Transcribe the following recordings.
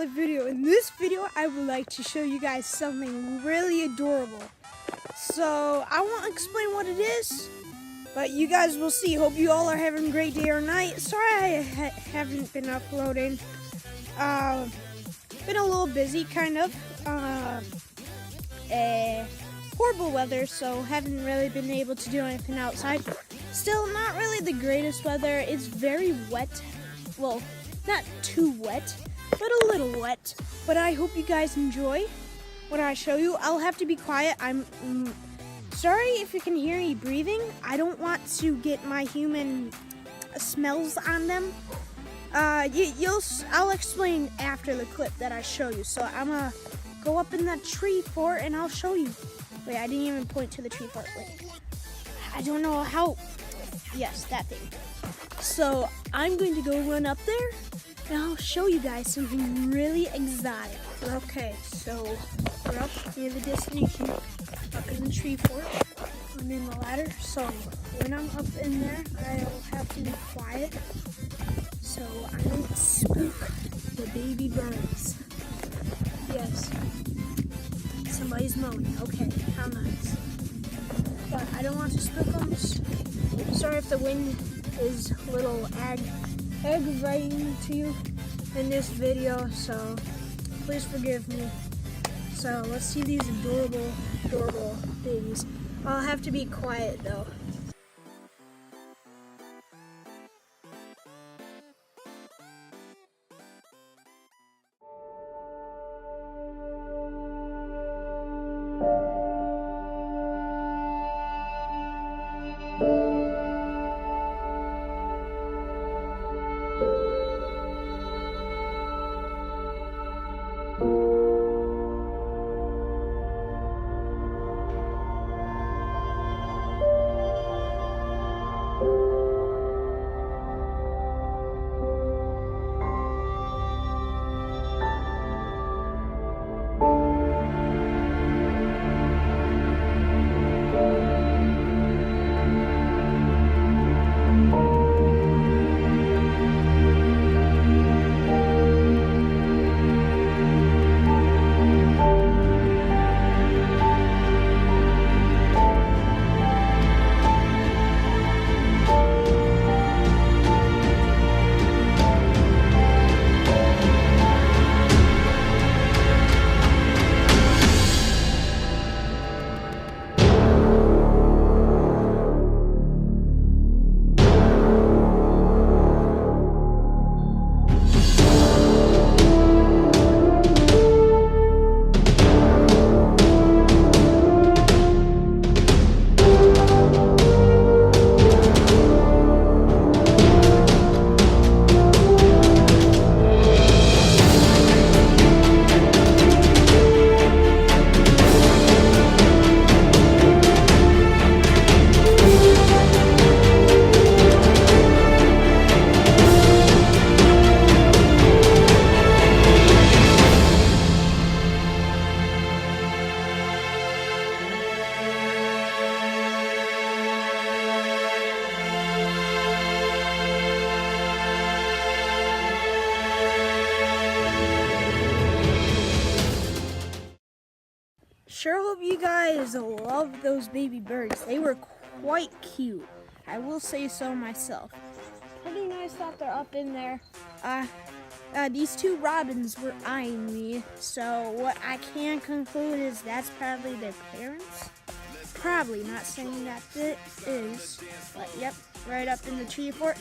another video. In this video, I would like to show you guys something really adorable. So, I won't explain what it is, but you guys will see. Hope you all are having a great day or night. Sorry I haven't been uploading. Been a little busy, kind of. Horrible weather, so haven't really been able to do anything outside. Still, not really the greatest weather. It's very wet. Well, not too wet, but a little wet. But I hope you guys enjoy what I show you. I'll have to be quiet. I'm sorry if you can hear me breathing. I don't want to get my human smells on them. I'll explain after the clip that I show you. So I'm gonna go up in that tree fort and I'll show you. Wait, I didn't even point to the tree fort. Wait, I don't know how. Yes, that thing. So I'm going to go run up there and I'll show you guys something really exotic. Okay, so we're up near the destination, up in the tree fort. I'm in the ladder, so when I'm up in there, I'll have to be quiet so I don't spook the baby birds. Yes, somebody's mowing. Okay, how nice. But I don't want to spook them. Sorry if the wind is a little aggravating to you in this video, so please forgive me. So let's see these adorable babies. I'll have to be quiet though. Sure hope you guys love those baby birds. They were quite cute. I will say so myself. Pretty nice that they're up in there. These two robins were eyeing me, so what I can conclude is that's probably their parents. Probably, not saying that it is, but yep, right up in the tree fort.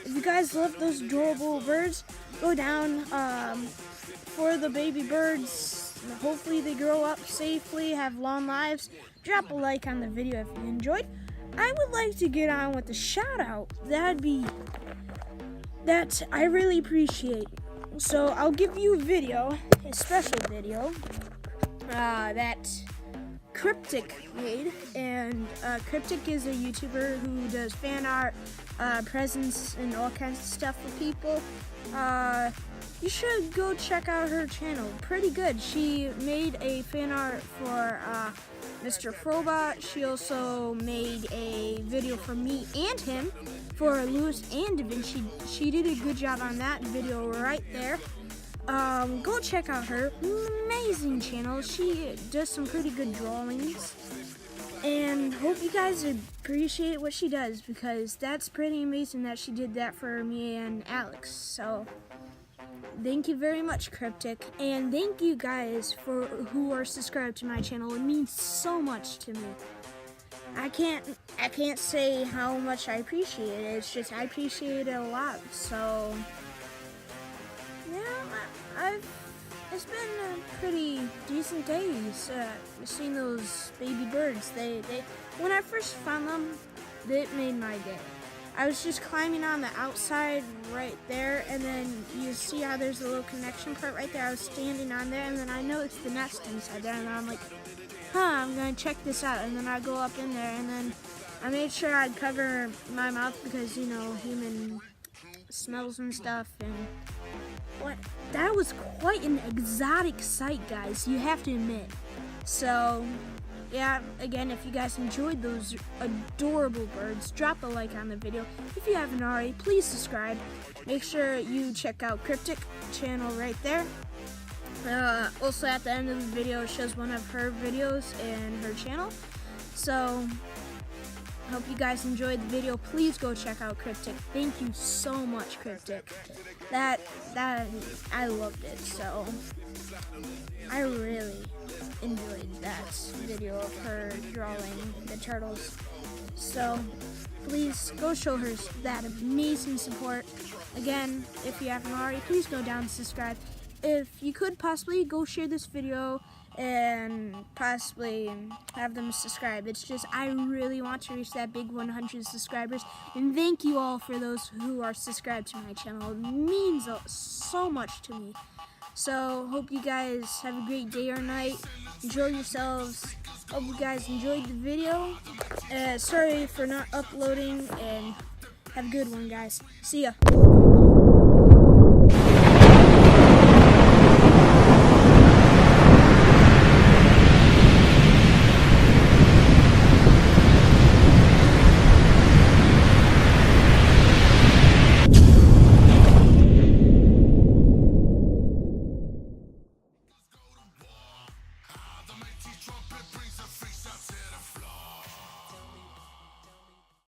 If you guys love those adorable birds, go down for the baby birds. Hopefully they grow up safely, have long lives. Drop a like on the video if you enjoyed. I would like to get on with the shout out. That I really appreciate. So I'll give you a special video that KRPTIC made. And KRPTIC is a YouTuber who does fan art, presents, and all kinds of stuff for people. You should go check out her channel. Pretty good. She made a fan art for Mr. Frobot. She also made a video for me and him for Lewis and Da Vinci. She did a good job on that video right there. go check out her amazing channel. She does some pretty good drawings. And hope you guys appreciate what she does, because that's pretty amazing that she did that for me and Alex. So thank you very much, KRIPTIC, and thank you guys for who are subscribed to my channel. It means so much to me. I can't say how much I appreciate it. It's just I appreciate it a lot. So yeah, it's been a pretty decent day. Seeing those baby birds. They when I first found them, it made my day. I was just climbing on the outside right there, and then you see how there's a little connection part right there. I was standing on there, and then I noticed the nest inside there, and then I'm like, I'm gonna check this out. And then I go up in there, and then I made sure I'd cover my mouth because, you know, human smells and stuff. And that was quite an exotic sight, guys, you have to admit. So yeah, again, if you guys enjoyed those adorable birds, drop a like on the video. If you haven't already, please subscribe. Make sure you check out KRIPTIC channel right there. Also at the end of the video, it shows one of her videos and her channel. So hope you guys enjoyed the video. Please go check out KRIPTIC. Thank you so much, KRIPTIC. That I loved it. So I really enjoyed that video of her drawing the turtles. So please go show her that amazing support. Again, if you haven't already, please go down and subscribe. If you could possibly go share this video and possibly have them subscribe. It's just I really want to reach that big 100 subscribers, and thank you all for those who are subscribed to my channel. It means so much to me. So hope you guys have a great day or night. Enjoy yourselves. Hope you guys enjoyed the video. Sorry for not uploading, and have a good one, guys. See ya.